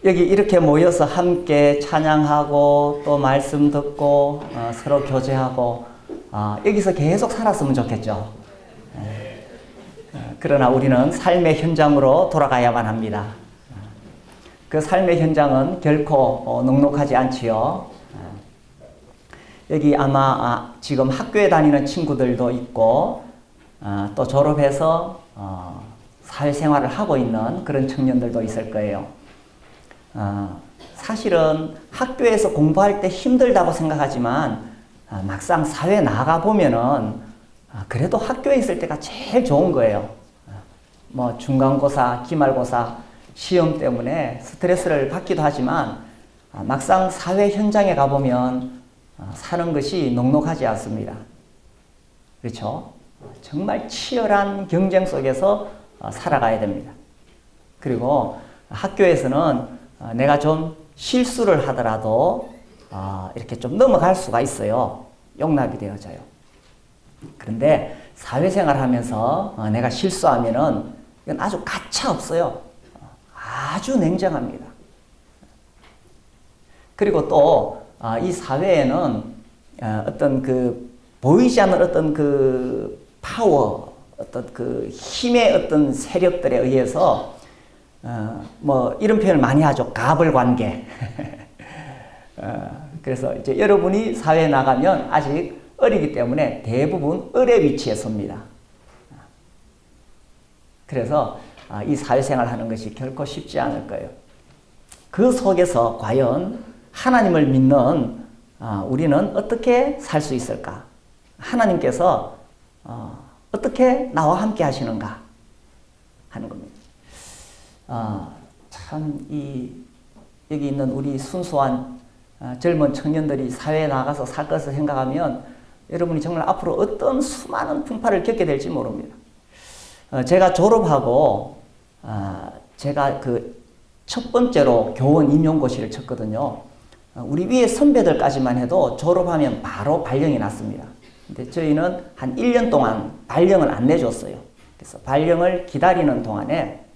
여기 이렇게 모여서 함께 찬양하고 또 말씀 듣고 서로 교제하고 여기서 계속 살았으면 좋겠죠. 그러나 우리는 삶의 현장으로 돌아가야만 합니다. 그 삶의 현장은 결코 넉넉하지 않지요. 여기 아마 지금 학교에 다니는 친구들도 있고 또 졸업해서 사회생활을 하고 있는 그런 청년들도 있을 거예요. 사실은 학교에서 공부할 때 힘들다고 생각하지만 막상 사회에 나가 보면은 그래도 학교에 있을 때가 제일 좋은 거예요. 뭐 중간고사, 기말고사, 시험 때문에 스트레스를 받기도 하지만 막상 사회 현장에 가보면 사는 것이 넉넉하지 않습니다. 그렇죠? 정말 치열한 경쟁 속에서 살아가야 됩니다. 그리고 학교에서는 내가 좀 실수를 하더라도 이렇게 좀 넘어갈 수가 있어요. 용납이 되어져요. 그런데 사회생활 하면서 내가 실수하면은 이건 아주 가차 없어요. 아주 냉정합니다. 그리고 또 이 사회에는 어떤 그 보이지 않는 어떤 그 파워, 어떤 그 힘의 어떤 세력들에 의해서 뭐 이런 표현을 많이 하죠. 갑을관계. 그래서 이제 여러분이 사회에 나가면 아직 어리기 때문에 대부분 을의 위치에 섭니다. 그래서 이 사회생활 하는 것이 결코 쉽지 않을 거예요. 그 속에서 과연 하나님을 믿는 우리는 어떻게 살 수 있을까? 하나님께서 어떻게 나와 함께 하시는가 하는 겁니다. 참 여기 있는 우리 순수한 젊은 청년들이 사회에 나가서 살 것을 생각하면 여러분이 정말 앞으로 어떤 수많은 풍파를 겪게 될지 모릅니다. 제가 졸업하고 제가 그 첫 번째로 교원 임용고시를 쳤거든요. 우리 위에 선배들까지만 해도 졸업하면 바로 발령이 났습니다. 근데 저희는 한 1년 동안 발령을 안 내줬어요. 그래서 발령을 기다리는 동안에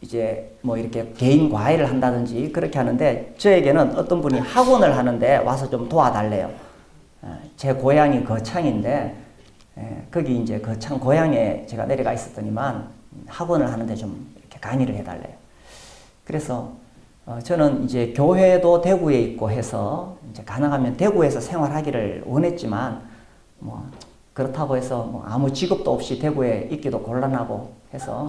이제 뭐 이렇게 개인 과외를 한다든지 그렇게 하는데 저에게는 어떤 분이 학원을 하는데 와서 좀 도와달래요. 제 고향이 거창인데 거기 이제 거창 고향에 제가 내려가 있었더니만 학원을 하는데 좀 이렇게 강의를 해달래요. 그래서 저는 이제 교회도 대구에 있고 해서 이제 가능하면 대구에서 생활하기를 원했지만 뭐 그렇다고 해서 뭐 아무 직업도 없이 대구에 있기도 곤란하고 해서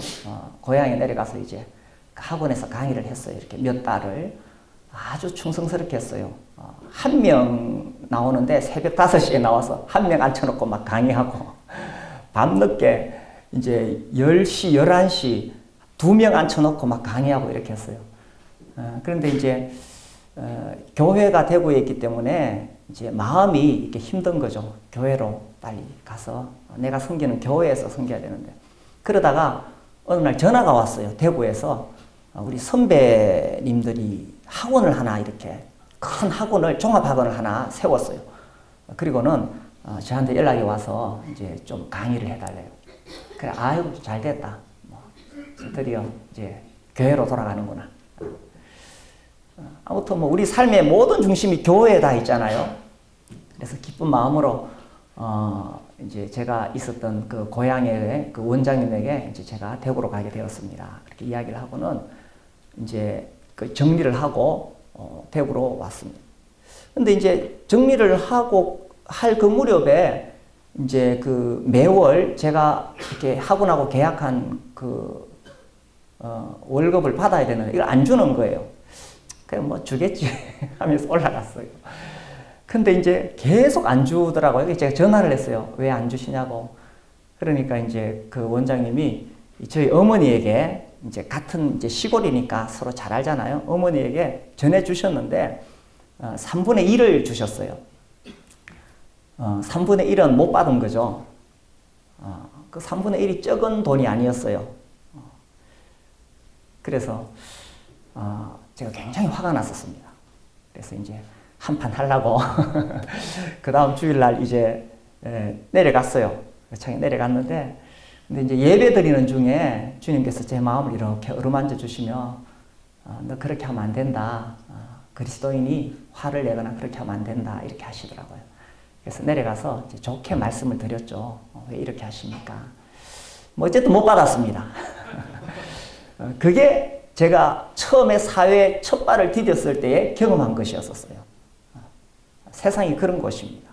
고향에 내려가서 이제 학원에서 강의를 했어요. 이렇게 몇 달을 아주 충성스럽게 했어요. 한 명 나오는데 새벽 5시에 나와서 한 명 앉혀놓고 막 강의하고 밤늦게 이제 10시, 11시 2명 앉혀놓고 막 강의하고 이렇게 했어요. 그런데 이제 교회가 대구에 있기 때문에 이제 마음이 이렇게 힘든 거죠. 교회로 빨리 가서 내가 섬기는 교회에서 섬겨야 되는데 그러다가 어느 날 전화가 왔어요. 대구에서 우리 선배님들이 학원을 하나 이렇게 큰 학원을 종합학원을 하나 세웠어요. 그리고는 저한테 연락이 와서 이제 좀 강의를 해달래요. 그래 아유 잘 됐다. 뭐 드디어 이제 교회로 돌아가는구나. 아무튼 뭐 우리 삶의 모든 중심이 교회에 다 있잖아요. 그래서 기쁜 마음으로 이제 제가 있었던 그 고향의 그 원장님에게 이제 제가 대구로 가게 되었습니다. 그렇게 이야기를 하고는 이제 그 정리를 하고 대구로 왔습니다. 근데 이제 정리를 하고 할 그 무렵에 이제 그 매월 제가 이렇게 학원하고 계약한 그 월급을 받아야 되는데 이걸 안 주는 거예요. 그냥 뭐 주겠지 하면서 올라갔어요. 근데 이제 계속 안 주더라고요. 제가 전화를 했어요. 왜 안 주시냐고. 그러니까 이제 그 원장님이 저희 어머니에게 이제 같은 이제 시골이니까 서로 잘 알잖아요. 어머니에게 전해 주셨는데 3분의 1을 주셨어요. 3분의 1은 못 받은 거죠. 그 3분의 1이 적은 돈이 아니었어요. 그래서 제가 굉장히 화가 났었습니다. 그래서 이제 한판 하려고 그 다음 주일날 이제 내려갔어요. 창에 내려갔는데 근데 이제 예배 드리는 중에 주님께서 제 마음을 이렇게 어루만져 주시며 너 그렇게 하면 안 된다. 그리스도인이 화를 내거나 그렇게 하면 안 된다. 이렇게 하시더라고요. 그래서 내려가서 이제 좋게 말씀을 드렸죠. 왜 이렇게 하십니까? 뭐 어쨌든 못 받았습니다. 그게 제가 처음에 사회에 첫 발을 디뎠을 때에 경험한 것이었었어요. 세상이 그런 것입니다.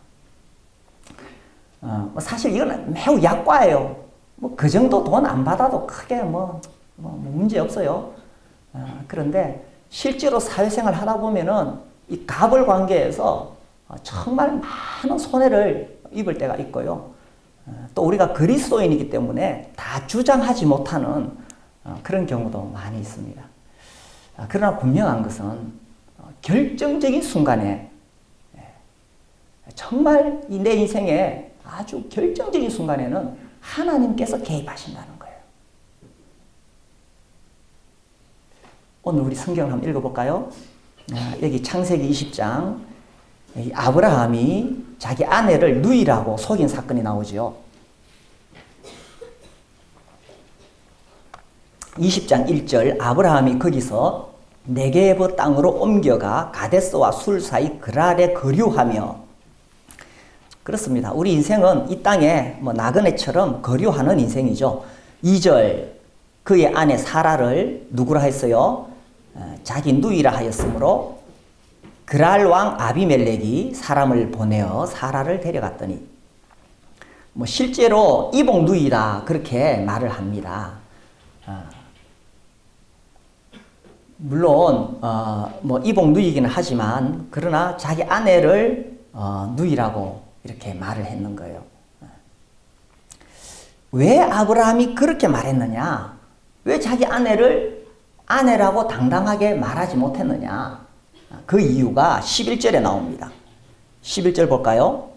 사실 이거는 매우 약과예요. 뭐 그 정도 돈 안 받아도 크게 뭐 문제 없어요. 그런데 실제로 사회생활 하다 보면은 이 갑을 관계에서 정말 많은 손해를 입을 때가 있고요. 또 우리가 그리스도인이기 때문에 다 주장하지 못하는 그런 경우도 많이 있습니다. 그러나 분명한 것은 결정적인 순간에 정말 내 인생에 아주 결정적인 순간에는 하나님께서 개입하신다는 거예요. 오늘 우리 성경을 한번 읽어볼까요? 여기 창세기 20장 아브라함이 자기 아내를 누이라고 속인 사건이 나오죠. 20장 1절 아브라함이 거기서 네게브 땅으로 옮겨가 가데스와 술 사이 그랄에 거류하며 그렇습니다. 우리 인생은 이 땅에 뭐 나그네처럼 거류하는 인생이죠. 2절 그의 아내 사라를 누구라 했어요? 자기 누이라 하였으므로 그랄 왕 아비멜렉이 사람을 보내어 사라를 데려갔더니 뭐 실제로 이복 누이라 그렇게 말을 합니다. 물론 뭐 이복 누이기는 하지만 그러나 자기 아내를 누이라고 이렇게 말을 했는 거예요. 왜 아브라함이 그렇게 말했느냐? 왜 자기 아내를 아내라고 당당하게 말하지 못했느냐? 그 이유가 11절에 나옵니다. 11절 볼까요?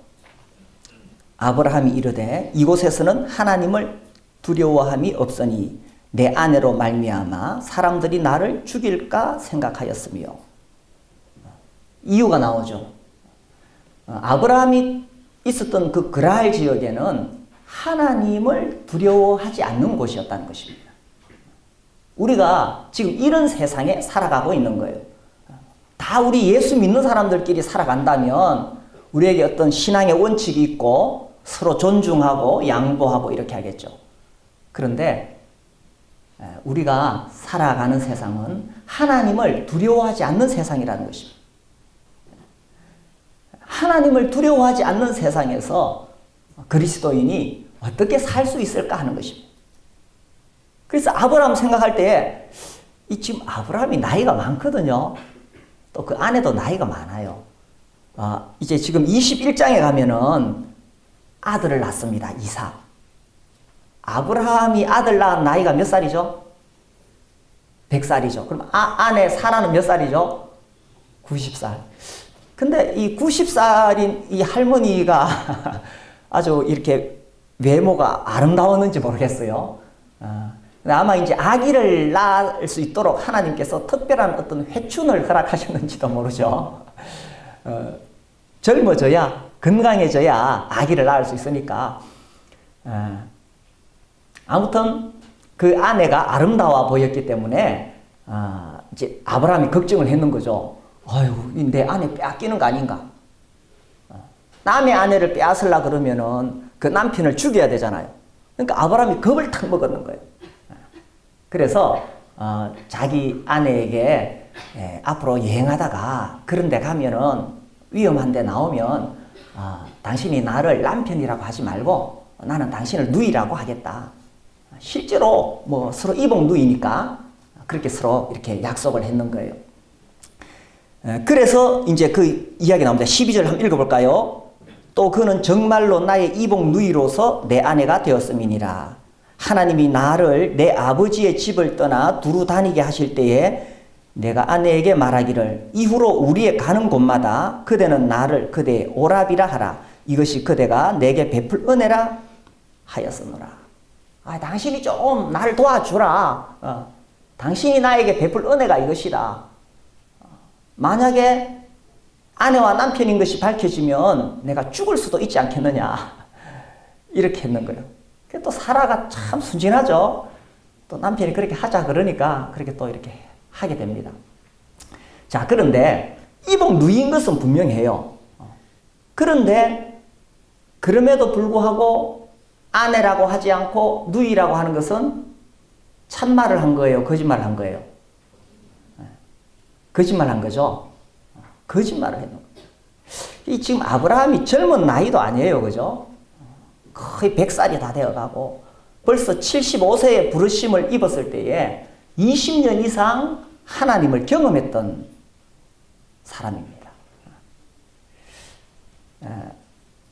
아브라함이 이르되 이곳에서는 하나님을 두려워함이 없으니 내 아내로 말미암아 사람들이 나를 죽일까 생각하였으며 이유가 나오죠. 아브라함이 있었던 그 그랄 지역에는 하나님을 두려워하지 않는 곳이었다는 것입니다. 우리가 지금 이런 세상에 살아가고 있는 거예요. 다 우리 예수 믿는 사람들끼리 살아간다면 우리에게 어떤 신앙의 원칙이 있고 서로 존중하고 양보하고 이렇게 하겠죠. 그런데 우리가 살아가는 세상은 하나님을 두려워하지 않는 세상이라는 것입니다. 하나님을 두려워하지 않는 세상에서 그리스도인이 어떻게 살 수 있을까 하는 것입니다. 그래서 아브라함 생각할 때에 지금 아브라함이 나이가 많거든요. 또 그 아내도 나이가 많아요. 이제 지금 21장에 가면은 아들을 낳습니다. 이삭. 아브라함이 아들 낳은 나이가 몇 살이죠? 100살이죠. 그럼 아내 사라는 몇 살이죠? 90살. 근데 이 90살인 이 할머니가 아주 이렇게 외모가 아름다웠는지 모르겠어요. 아마 이제 아기를 낳을 수 있도록 하나님께서 특별한 어떤 회춘을 허락하셨는지도 모르죠. 젊어져야, 건강해져야 아기를 낳을 수 있으니까. 아무튼 그 아내가 아름다워 보였기 때문에 이제 아브라함이 걱정을 했는 거죠. 아유, 내 아내 빼앗기는 거 아닌가? 남의 아내를 빼앗으려고 그러면은 그 남편을 죽여야 되잖아요. 그러니까 아브라함이 겁을 탁 먹었는 거예요. 그래서 자기 아내에게 앞으로 여행하다가 그런 데 가면은 위험한 데 나오면 당신이 나를 남편이라고 하지 말고 나는 당신을 누이라고 하겠다. 실제로 뭐 서로 이복 누이니까 그렇게 서로 이렇게 약속을 했는 거예요. 그래서 이제 그 이야기 나옵니다. 12절 한번 읽어볼까요? 또 그는 정말로 나의 이복 누이로서 내 아내가 되었음이니라. 하나님이 나를 내 아버지의 집을 떠나 두루 다니게 하실 때에 내가 아내에게 말하기를 이후로 우리의 가는 곳마다 그대는 나를 그대의 오라비라 하라. 이것이 그대가 내게 베풀 은혜라 하였으노라. 당신이 좀 나를 도와주라. 당신이 나에게 베풀 은혜가 이것이다. 만약에 아내와 남편인 것이 밝혀지면 내가 죽을 수도 있지 않겠느냐. 이렇게 했는 거예요. 또 사라가 참 순진하죠. 또 남편이 그렇게 하자 그러니까 그렇게 또 이렇게 하게 됩니다. 자, 그런데 이복 누이인 것은 분명해요. 그런데 그럼에도 불구하고 아내라고 하지 않고 누이라고 하는 것은 참말을 한 거예요? 거짓말을 한 거예요? 거짓말 한 거죠. 거짓말을 했는 거예요. 이 지금 아브라함이 젊은 나이도 아니에요. 그죠? 거의 100살이 다 되어가고 벌써 75세의 부르심을 입었을 때에 20년 이상 하나님을 경험했던 사람입니다.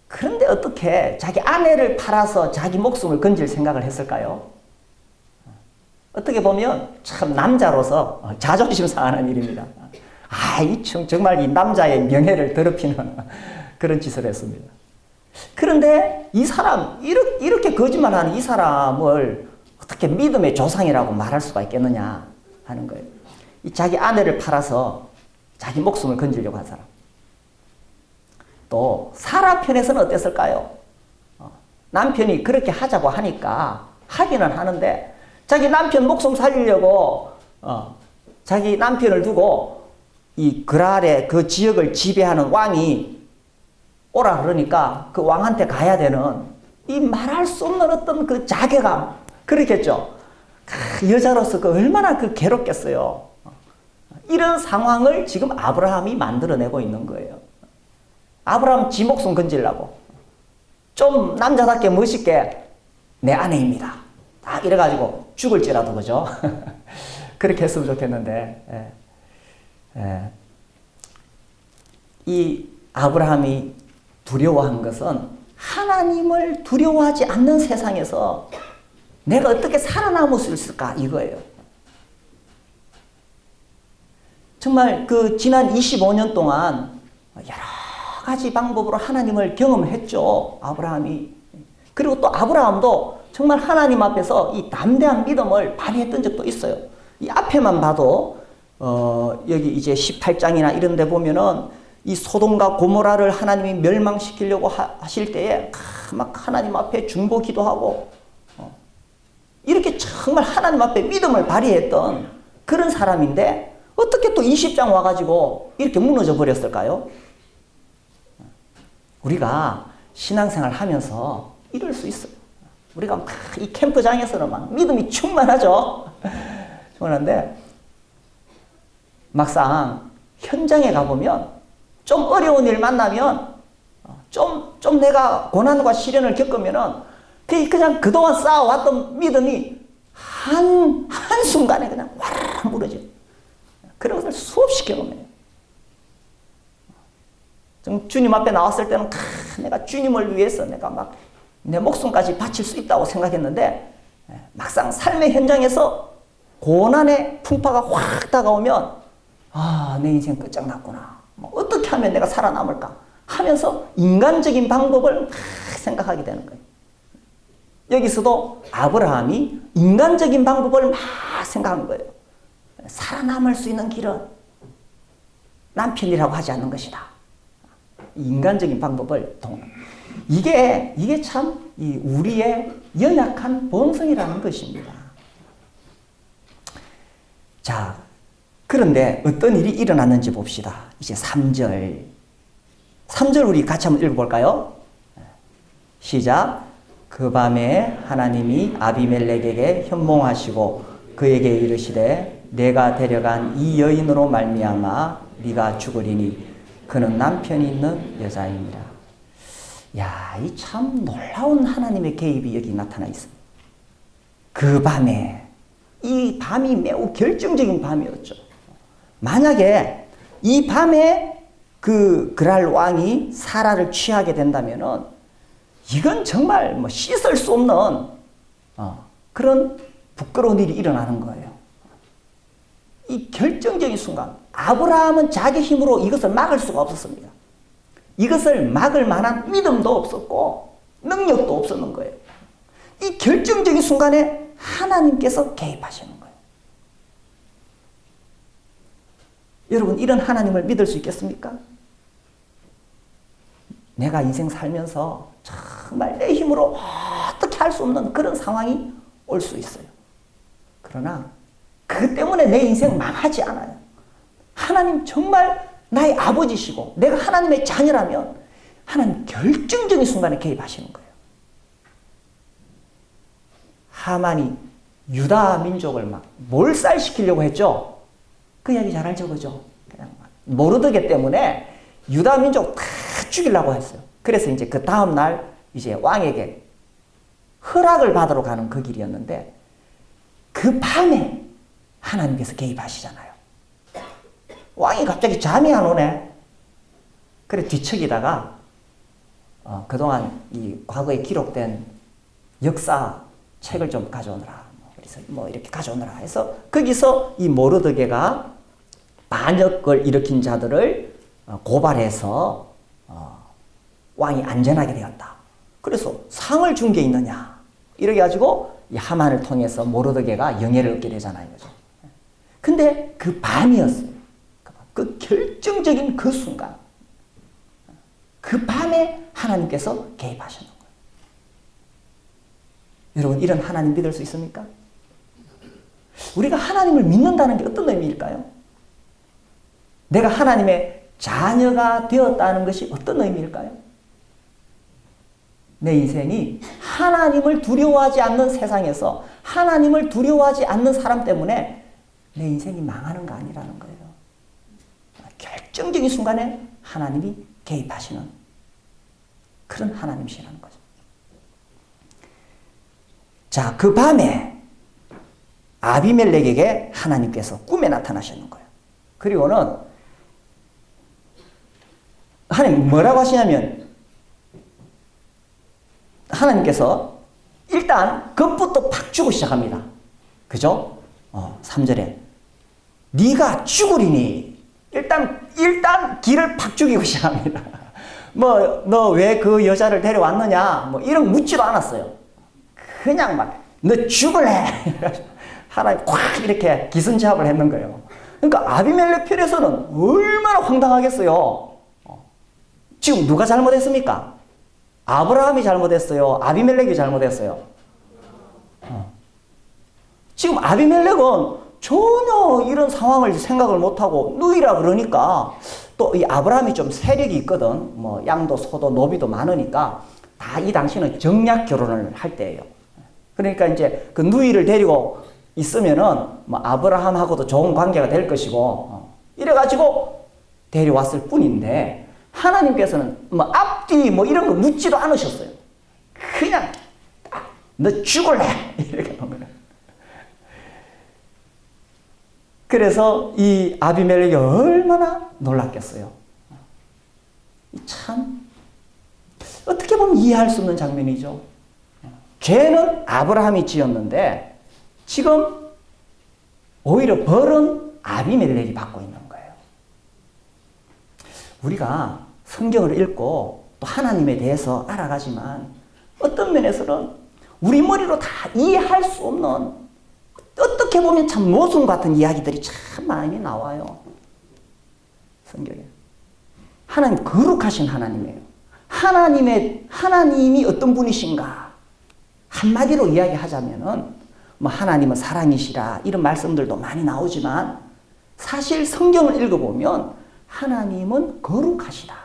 그런데 어떻게 자기 아내를 팔아서 자기 목숨을 건질 생각을 했을까요? 어떻게 보면 참 남자로서 자존심 상하는 일입니다. 정말 이 남자의 명예를 더럽히는 그런 짓을 했습니다. 그런데 이 사람, 이렇게 거짓말하는 이 사람을 어떻게 믿음의 조상이라고 말할 수가 있겠느냐 하는 거예요. 이 자기 아내를 팔아서 자기 목숨을 건지려고 한 사람. 또 사라 편에서는 어땠을까요? 남편이 그렇게 하자고 하니까 하기는 하는데 자기 남편 목숨 살리려고 자기 남편을 두고 이 그랄의 그 지역을 지배하는 왕이 오라 그러니까 그 왕한테 가야 되는 이 말할 수 없는 어떤 그 자괴감, 그렇겠죠. 여자로서 그 얼마나 그 괴롭겠어요. 이런 상황을 지금 아브라함이 만들어내고 있는 거예요. 아브라함 지 목숨 건지려고 좀 남자답게 멋있게 내 아내입니다. 딱 이래가지고 죽을지라도, 그죠? 그렇게 했으면 좋겠는데, 이 아브라함이 두려워한 것은 하나님을 두려워하지 않는 세상에서 내가 어떻게 살아남을 수 있을까, 이거예요. 정말 그 지난 25년 동안 여러 가지 방법으로 하나님을 경험했죠, 아브라함이. 그리고 또 아브라함도 정말 하나님 앞에서 이 담대한 믿음을 발휘했던 적도 있어요. 이 앞에만 봐도 여기 이제 18장이나 이런 데 보면은 이 소돔과 고모라를 하나님이 멸망시키려고 하실 때에 막 하나님 앞에 중보 기도하고 이렇게 정말 하나님 앞에 믿음을 발휘했던 그런 사람인데 어떻게 또 20장 와가지고 이렇게 무너져 버렸을까요? 우리가 신앙생활 하면서 이럴 수 있어요. 우리가 막 이 캠프장에서는 막 믿음이 충만하죠. 충만한데 막상 현장에 가보면 좀 어려운 일 만나면 좀 내가 고난과 시련을 겪으면은 그냥 그동안 쌓아왔던 믿음이 한순간에 그냥 와르르 무너져요. 그런 것을 수없이 경험해요. 주님 앞에 나왔을 때는 내가 주님을 위해서 내가 막 내 목숨까지 바칠 수 있다고 생각했는데 막상 삶의 현장에서 고난의 풍파가 확 다가오면 내 인생 끝장났구나. 어떻게 하면 내가 살아남을까 하면서 인간적인 방법을 생각하게 되는 거예요. 여기서도 아브라함이 인간적인 방법을 막 생각한 거예요. 살아남을 수 있는 길은 남편이라고 하지 않는 것이다. 인간적인 방법을 이게 참 우리의 연약한 본성이라는 것입니다. 자, 그런데 어떤 일이 일어났는지 봅시다. 이제 3절. 3절 우리 같이 한번 읽어볼까요? 시작. 그 밤에 하나님이 아비멜렉에게 현몽하시고 그에게 이르시되 내가 데려간 이 여인으로 말미암아 네가 죽으리니 그는 남편이 있는 여자입니다. 야, 이 참 놀라운 하나님의 개입이 여기 나타나 있습니다. 그 밤에, 이 밤이 매우 결정적인 밤이었죠. 만약에 이 밤에 그 그랄 왕이 사라를 취하게 된다면은 이건 정말 씻을 수 없는 그런 부끄러운 일이 일어나는 거예요. 이 결정적인 순간, 아브라함은 자기 힘으로 이것을 막을 수가 없었습니다. 이것을 막을 만한 믿음도 없었고 능력도 없었는 거예요. 이 결정적인 순간에 하나님께서 개입하시는 거예요. 여러분, 이런 하나님을 믿을 수 있겠습니까? 내가 인생 살면서 정말 내 힘으로 어떻게 살 수 없는 그런 상황이 올 수 있어요. 그러나 그 때문에 내 인생 망하지 않아요. 하나님 정말 나의 아버지시고 내가 하나님의 자녀라면 하나님 결정적인 순간에 개입하시는 거예요. 하만이 유다 민족을 막 몰살시키려고 했죠. 그 이야기 잘 알죠, 그죠? 그냥 모르드게 때문에 유다 민족 다 죽이려고 했어요. 그래서 이제 그 다음 날 이제 왕에게 허락을 받으러 가는 그 길이었는데 그 밤에 하나님께서 개입하시잖아요. 왕이 갑자기 잠이 안 오네. 그래 뒤척이다가 그동안 이 과거에 기록된 역사 책을 좀 가져오느라. 그래서 뭐 이렇게 가져오느라 해서 거기서 이 모르드게가 반역을 일으킨 자들을 고발해서 왕이 안전하게 되었다. 그래서 상을 준 게 있느냐. 이렇게 가지고 이 하만을 통해서 모르드게가 영예를 얻게 되잖아요. 그죠? 근데 그 밤이었어요. 그 결정적인 그 순간. 그 밤에 하나님께서 개입하시는 거예요. 여러분, 이런 하나님 믿을 수 있습니까? 우리가 하나님을 믿는다는 게 어떤 의미일까요? 내가 하나님의 자녀가 되었다는 것이 어떤 의미일까요? 내 인생이 하나님을 두려워하지 않는 세상에서 하나님을 두려워하지 않는 사람 때문에 내 인생이 망하는 거 아니라는 거예요. 결정적인 순간에 하나님이 개입하시는 그런 하나님이시라는 거죠. 자, 그 밤에 아비멜렉에게 하나님께서 꿈에 나타나셨는 거예요. 그리고는 하나님 뭐라고 하시냐면 하나님께서 일단 겁부터 팍 주고 시작합니다. 그죠? 3절에 네가 죽으리니 일단 길을 팍 죽이고 시작합니다. 뭐 너 왜 그 여자를 데려왔느냐 뭐 이런 묻지도 않았어요. 그냥 막 너 죽을래. 하나님 콱 이렇게 기선제압을 했는 거예요. 그러니까 아비멜렉 편에서는 얼마나 황당하겠어요. 지금 누가 잘못했습니까? 아브라함이 잘못했어요? 아비멜렉이 잘못했어요? 지금 아비멜렉은 전혀 이런 상황을 생각을 못하고 누이라 그러니까 또 이 아브라함이 좀 세력이 있거든. 뭐 양도 소도 노비도 많으니까 다 이 당시는 정략 결혼을 할 때예요. 그러니까 이제 그 누이를 데리고 있으면은 뭐 아브라함하고도 좋은 관계가 될 것이고 이래가지고 데려왔을 뿐인데 하나님께서는 뭐 앞뒤 뭐 이런 거 묻지도 않으셨어요. 그냥 너 죽을래 이렇게 한 거예요. 그래서 이 아비멜렉이 얼마나 놀랐겠어요. 참 어떻게 보면 이해할 수 없는 장면이죠. 죄는 아브라함이 지었는데 지금 오히려 벌은 아비멜렉이 받고 있는 거예요. 우리가 성경을 읽고 또 하나님에 대해서 알아가지만 어떤 면에서는 우리 머리로 다 이해할 수 없는 어떻게 보면 참 모순 같은 이야기들이 참 많이 나와요. 성경에. 하나님 거룩하신 하나님이에요. 하나님이 어떤 분이신가? 한마디로 이야기하자면은 뭐 하나님은 사랑이시라 이런 말씀들도 많이 나오지만 사실 성경을 읽어보면 하나님은 거룩하시다.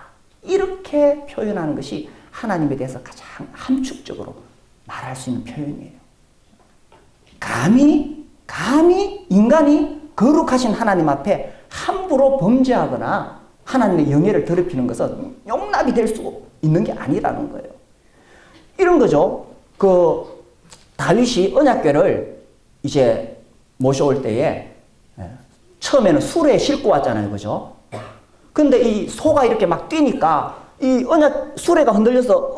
이렇게 표현하는 것이 하나님에 대해서 가장 함축적으로 말할 수 있는 표현이에요. 감히 인간이 거룩하신 하나님 앞에 함부로 범죄하거나 하나님의 영예를 더럽히는 것은 용납이 될 수 있는 게 아니라는 거예요. 이런 거죠. 그 다윗이 언약궤를 이제 모셔올 때에 처음에는 수레에 싣고 왔잖아요. 그죠? 근데 이 소가 이렇게 막 뛰니까 이 수레가 흔들려서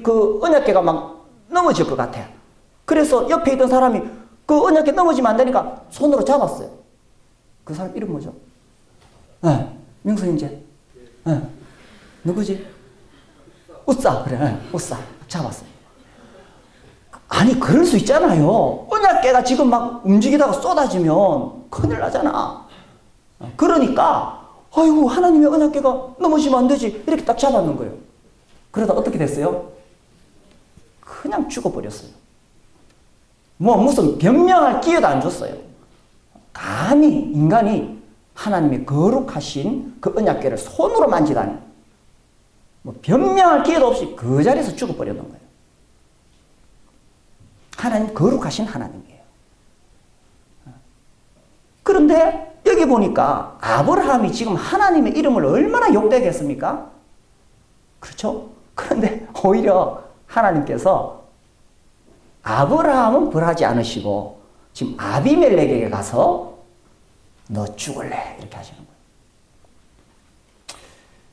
그 언약궤가 막 넘어질 것 같아요. 그래서 옆에 있던 사람이 그 언약궤 넘어지면 안 되니까 손으로 잡았어요. 그 사람 이름 뭐죠? 명수 형제. 누구지? 우싸. 그래. 우싸. 잡았어요. 아니 그럴 수 있잖아요. 언약궤가 지금 막 움직이다가 쏟아지면 큰일 나잖아. 그러니까 아이고 하나님의 언약궤가 넘어지면 안 되지. 이렇게 딱 잡았는 거예요. 그러다 어떻게 됐어요? 그냥 죽어버렸어요. 뭐 무슨 변명할 기회도 안 줬어요. 감히 인간이 하나님의 거룩하신 그 언약궤를 손으로 만지다니, 뭐 변명할 기회도 없이 그 자리에서 죽어버렸는 거예요. 하나님 거룩하신 하나님이에요. 그런데 여기 보니까 아브라함이 지금 하나님의 이름을 얼마나 욕되게 했습니까? 그렇죠? 그런데 오히려 하나님께서 아브라함은 벌하지 않으시고 지금 아비멜렉에게 가서 너 죽을래 이렇게 하시는 거예요.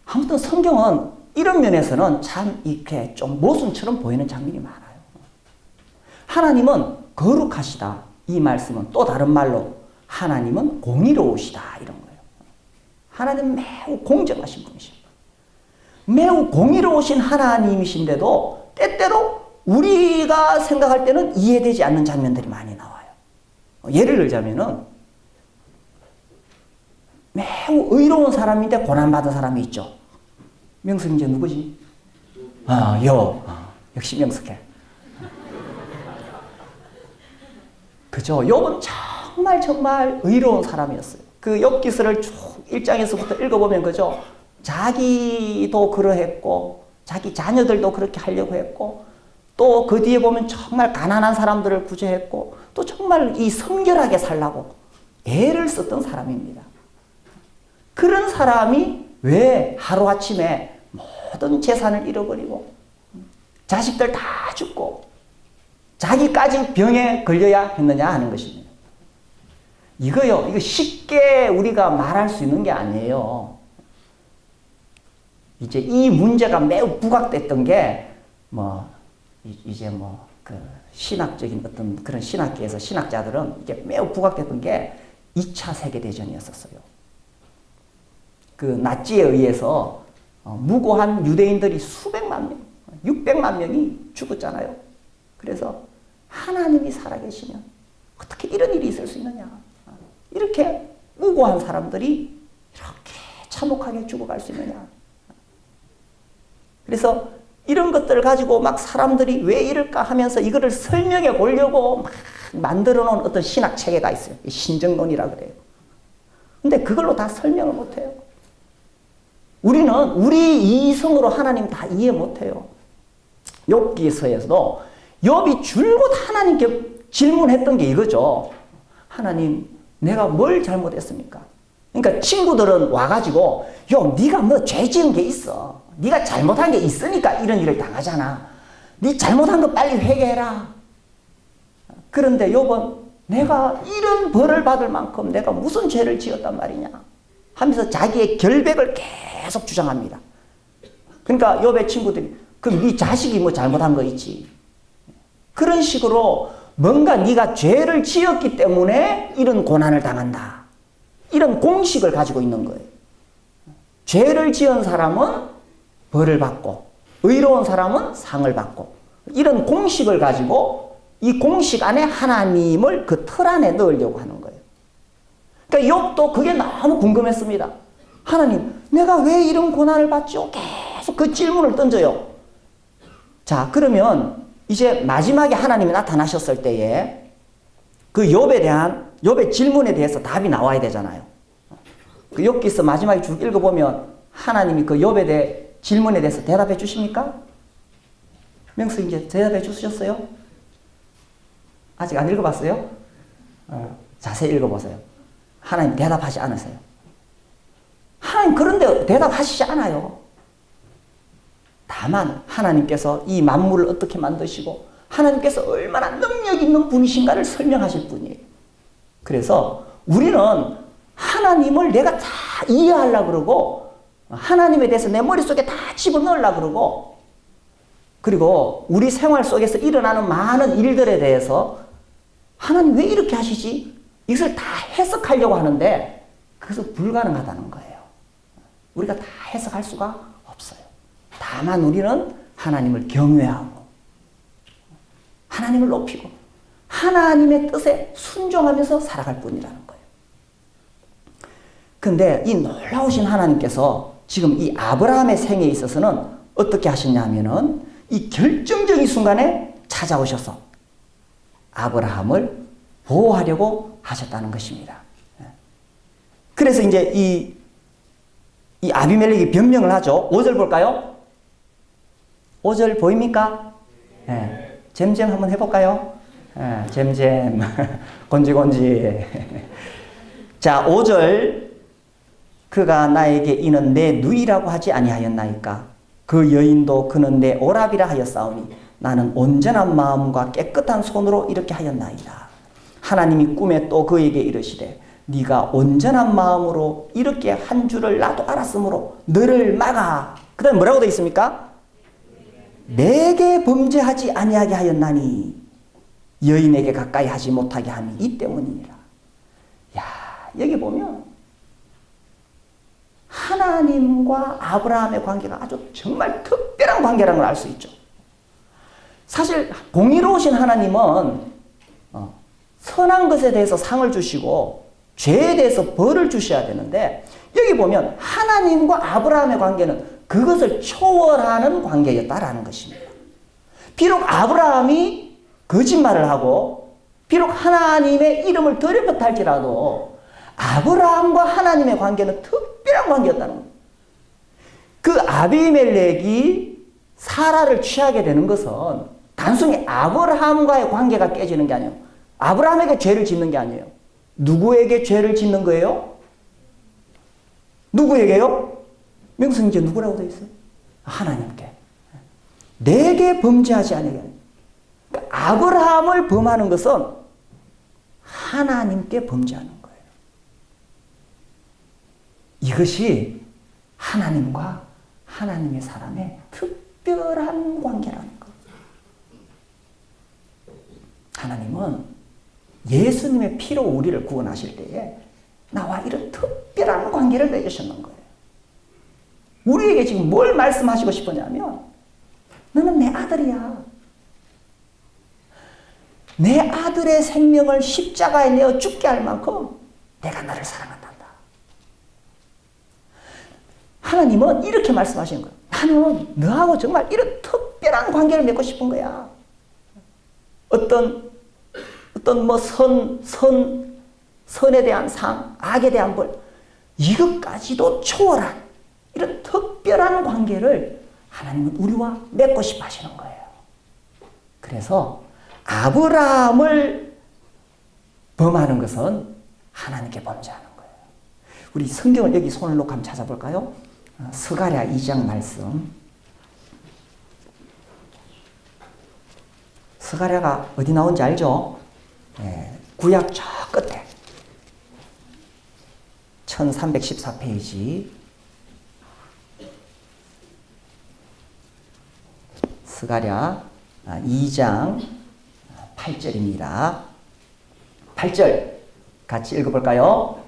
아무튼 성경은 이런 면에서는 참 이렇게 좀 모순처럼 보이는 장면이 많아요. 하나님은 거룩하시다, 이 말씀은 또 다른 말로 하나님은 공의로우시다 이런 거예요. 하나님은 매우 공정하신 분이십니다. 매우 공의로우신 하나님이신데도 때때로 우리가 생각할 때는 이해되지 않는 장면들이 많이 나와요. 예를 들자면은 매우 의로운 사람인데 고난받은 사람이 있죠. 명숙이 이제 누구지? 역시 명숙해. 그죠? 욥은 정말 의로운 사람이었어요. 그 욥기서를 쭉 1장에서부터 읽어보면 그죠? 자기도 그러했고 자기 자녀들도 그렇게 하려고 했고 또 그 뒤에 보면 정말 가난한 사람들을 구제했고 또 정말 이 성결하게 살라고 애를 썼던 사람입니다. 그런 사람이 왜 하루아침에 모든 재산을 잃어버리고 자식들 다 죽고 자기까지 병에 걸려야 했느냐 하는 것입니다. 이거 쉽게 우리가 말할 수 있는 게 아니에요. 이제 이 문제가 매우 부각됐던 게 그 신학적인 어떤 그런 신학계에서 신학자들은 이게 매우 부각됐던 게 2차 세계대전이었었어요. 그 나치에 의해서 무고한 유대인들이 수백만 명, 600만 명이 죽었잖아요. 그래서 하나님이 살아계시면 어떻게 이런 일이 있을 수 있느냐. 이렇게 무고한 사람들이 이렇게 참혹하게 죽어갈 수 있느냐. 그래서 이런 것들을 가지고 막 사람들이 왜 이럴까 하면서 이거를 설명해 보려고 막 만들어 놓은 어떤 신학 체계가 있어요. 신정론이라 그래요. 근데 그걸로 다 설명을 못 해요. 우리는 우리 이성으로 하나님 다 이해 못 해요. 욥기서에서도 욥이 줄곧 하나님께 질문했던 게 이거죠. 하나님, 내가 뭘 잘못했습니까? 그러니까 친구들은 와가지고 네가 뭐 죄 지은 게 있어. 네가 잘못한 게 있으니까 이런 일을 당하잖아. 네 잘못한 거 빨리 회개해라. 그런데 욥은 내가 이런 벌을 받을 만큼 내가 무슨 죄를 지었단 말이냐 하면서 자기의 결백을 계속 주장합니다. 그러니까 욥의 친구들이 그럼 네 자식이 뭐 잘못한 거 있지. 그런 식으로 뭔가 네가 죄를 지었기 때문에 이런 고난을 당한다. 이런 공식을 가지고 있는 거예요. 죄를 지은 사람은 벌을 받고 의로운 사람은 상을 받고 이런 공식을 가지고 이 공식 안에 하나님을 그 틀 안에 넣으려고 하는 거예요. 그러니까 욥도 그게 너무 궁금했습니다. 하나님, 내가 왜 이런 고난을 받죠? 계속 그 질문을 던져요. 자, 그러면 이제 마지막에 하나님이 나타나셨을 때에 그 욥의 질문에 대해서 답이 나와야 되잖아요. 그 욥기서 마지막에 쭉 읽어보면 하나님이 그 욥에 대해 질문에 대해서 대답해 주십니까? 명수 이제 대답해 주셨어요? 아직 안 읽어봤어요? 자세히 읽어보세요. 하나님 대답하지 않으세요. 하나님 그런데 대답하시지 않아요. 다만 하나님께서 이 만물을 어떻게 만드시고 하나님께서 얼마나 능력 있는 분이신가를 설명하실 분이에요. 그래서 우리는 하나님을 내가 다 이해하려고 그러고 하나님에 대해서 내 머릿속에 다 집어넣으려고 그러고 그리고 우리 생활 속에서 일어나는 많은 일들에 대해서 하나님 왜 이렇게 하시지? 이것을 다 해석하려고 하는데 그것은 불가능하다는 거예요. 우리가 다 해석할 수가 없어요. 다만 우리는 하나님을 경외하고 하나님을 높이고 하나님의 뜻에 순종하면서 살아갈 뿐이라는 거예요. 근데 이 놀라우신 하나님께서 지금 이 아브라함의 생에 있어서는 어떻게 하셨냐면은 이 결정적인 순간에 찾아오셔서 아브라함을 보호하려고 하셨다는 것입니다. 그래서 이제 이 아비멜렉이 변명을 하죠. 5절 볼까요? 5절 보입니까? 네. 잼잼 한번 해볼까요? 네, 잼잼 곤지곤지. 자, 5절 그가 나에게 이는 내 누이라고 하지 아니하였나이까? 그 여인도 그는 내 오라비라 하였사오니 나는 온전한 마음과 깨끗한 손으로 이렇게 하였나이다. 하나님이 꿈에 또 그에게 이르시되 네가 온전한 마음으로 이렇게 한 줄을 나도 알았으므로 너를 막아. 그 다음에 뭐라고 되어 있습니까? 내게 범죄하지 아니하게 하였나니 여인에게 가까이 하지 못하게 함이 이 때문이니라. 야, 여기 보면 하나님과 아브라함의 관계가 아주 정말 특별한 관계라는 걸 알 수 있죠. 사실 공의로우신 하나님은 선한 것에 대해서 상을 주시고 죄에 대해서 벌을 주셔야 되는데 여기 보면 하나님과 아브라함의 관계는 그것을 초월하는 관계였다라는 것입니다. 비록 아브라함이 거짓말을 하고 비록 하나님의 이름을 더럽혔다 할지라도 아브라함과 하나님의 관계는 특별한 관계였다는 겁니다. 그 아비멜렉이 사라를 취하게 되는 것은 단순히 아브라함과의 관계가 깨지는 게 아니에요. 아브라함에게 죄를 짓는 게 아니에요. 누구에게 죄를 짓는 거예요? 누구에게요? 명성 이제 누구라고 되어 있어요? 하나님께. 내게 범죄하지 아니하게. 그러니까 아브라함을 범하는 것은 하나님께 범죄하는 거예요. 이것이 하나님과 하나님의 사람의 특별한 관계라는 거예요. 하나님은 예수님의 피로 우리를 구원하실 때에 나와 이런 특별한 관계를 맺으셨는 거예요. 우리에게 지금 뭘 말씀하시고 싶으냐면 너는 내 아들이야. 내 아들의 생명을 십자가에 내어 죽게 할 만큼 내가 너를 사랑한단다. 하나님은 이렇게 말씀하시는 거예요. 나는 너하고 정말 이런 특별한 관계를 맺고 싶은 거야. 어떤 뭐 선에 대한 상, 악에 대한 벌, 이것까지도 초월한 이런 특별한 관계를 하나님은 우리와 맺고 싶어 하시는 거예요. 그래서 아브라함을 범하는 것은 하나님께 범죄하는 거예요. 우리 성경을 여기 손을 놓고 한번 찾아볼까요? 스가랴 2장 말씀. 스가랴가 어디 나온지 알죠? 네, 구약 저 끝에 1314페이지 스가랴 2장 8절입니다. 8절 같이 읽어볼까요?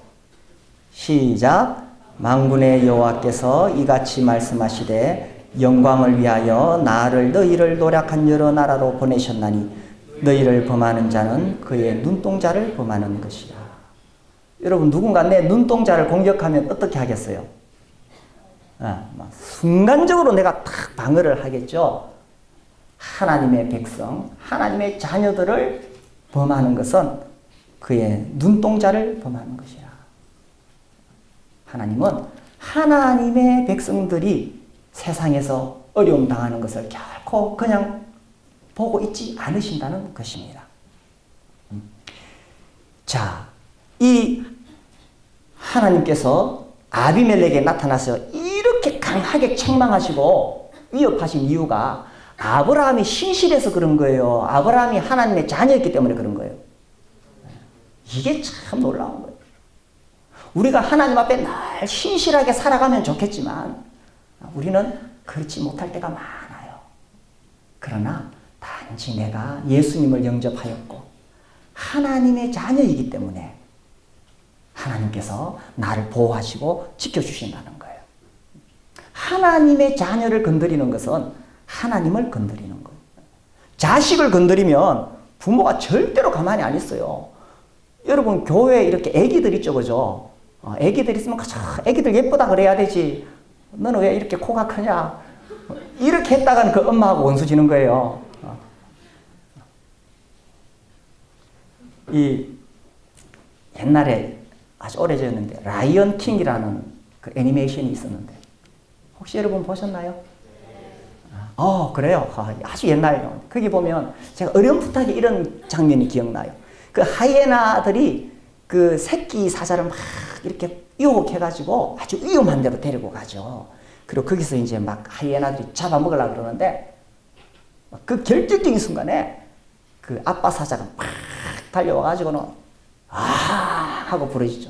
시작. 만군의 여호와께서 이같이 말씀하시되 영광을 위하여 나를 너희를 노략한 여러 나라로 보내셨나니 너희를 범하는 자는 그의 눈동자를 범하는 것이라. 여러분 누군가 내 눈동자를 공격하면 어떻게 하겠어요? 순간적으로 내가 탁 방어를 하겠죠. 하나님의 백성, 하나님의 자녀들을 범하는 것은 그의 눈동자를 범하는 것이라. 하나님은 하나님의 백성들이 세상에서 어려움 당하는 것을 결코 그냥 보고 있지 않으신다는 것입니다. 자, 이 하나님께서 아비멜렉에 나타나서 이렇게 강하게 책망하시고 위협하신 이유가 아브라함이 신실해서 그런 거예요. 아브라함이 하나님의 자녀였기 때문에 그런 거예요. 이게 참 놀라운 거예요. 우리가 하나님 앞에 늘 신실하게 살아가면 좋겠지만 우리는 그렇지 못할 때가 많아요. 그러나 단지 내가 예수님을 영접하였고 하나님의 자녀이기 때문에 하나님께서 나를 보호하시고 지켜주신다는 거예요. 하나님의 자녀를 건드리는 것은 하나님을 건드리는 거예요. 자식을 건드리면 부모가 절대로 가만히 안 있어요. 여러분 교회에 이렇게 애기들 있죠, 그죠? 애기들 있으면 애기들 예쁘다 그래야 되지. 너는 왜 이렇게 코가 크냐? 이렇게 했다가는 그 엄마하고 원수 지는 거예요. 이 옛날에 아주 오래전인데 라이언 킹이라는 그 애니메이션이 있었는데 혹시 여러분 보셨나요? 그래요. 아주 옛날에 거기 보면 제가 어렴풋하게 이런 장면이 기억나요. 그 하이에나들이 그 새끼 사자를 막 이렇게 유혹해가지고 아주 위험한 데로 데리고 가죠. 그리고 거기서 이제 막 하이에나들이 잡아먹으려고 그러는데 그 결정적인 순간에 그 아빠 사자가 막 달려와가지고는 하고 부르짖죠.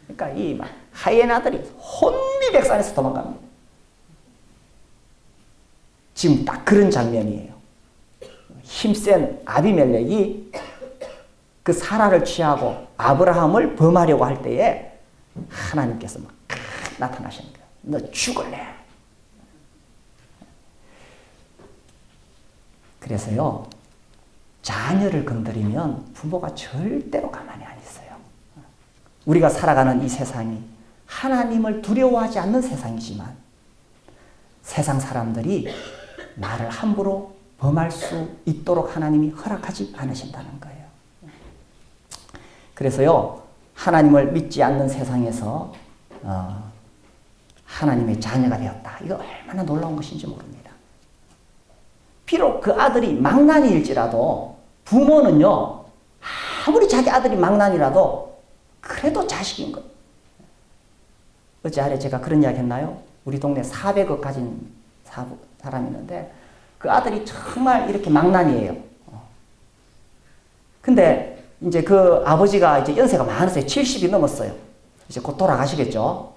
그러니까 이 막 하이에나들이 혼비백산에서 도망갑니다. 지금 딱 그런 장면이에요. 힘센 아비멜렉이 그 사라를 취하고 아브라함을 범하려고 할 때에 하나님께서 막 나타나시는 거예요. 너 죽을래. 그래서요, 자녀를 건드리면 부모가 절대로 가만히 안 있어요. 우리가 살아가는 이 세상이 하나님을 두려워하지 않는 세상이지만 세상 사람들이 나를 함부로 범할 수 있도록 하나님이 허락하지 않으신다는 거예요. 그래서요, 하나님을 믿지 않는 세상에서 하나님의 자녀가 되었다. 이거 얼마나 놀라운 것인지 모릅니다. 비록 그 아들이 망나니일지라도 부모는요, 아무리 자기 아들이 망나니라도 그래도 자식인 거예요. 어제 제가 그런 이야기 했나요? 우리 동네 400억 가진 사람이 있는데 그 아들이 정말 이렇게 망나니예요. 근데 이제 그 아버지가 이제 연세가 많으세요. 70이 넘었어요. 이제 곧 돌아가시겠죠.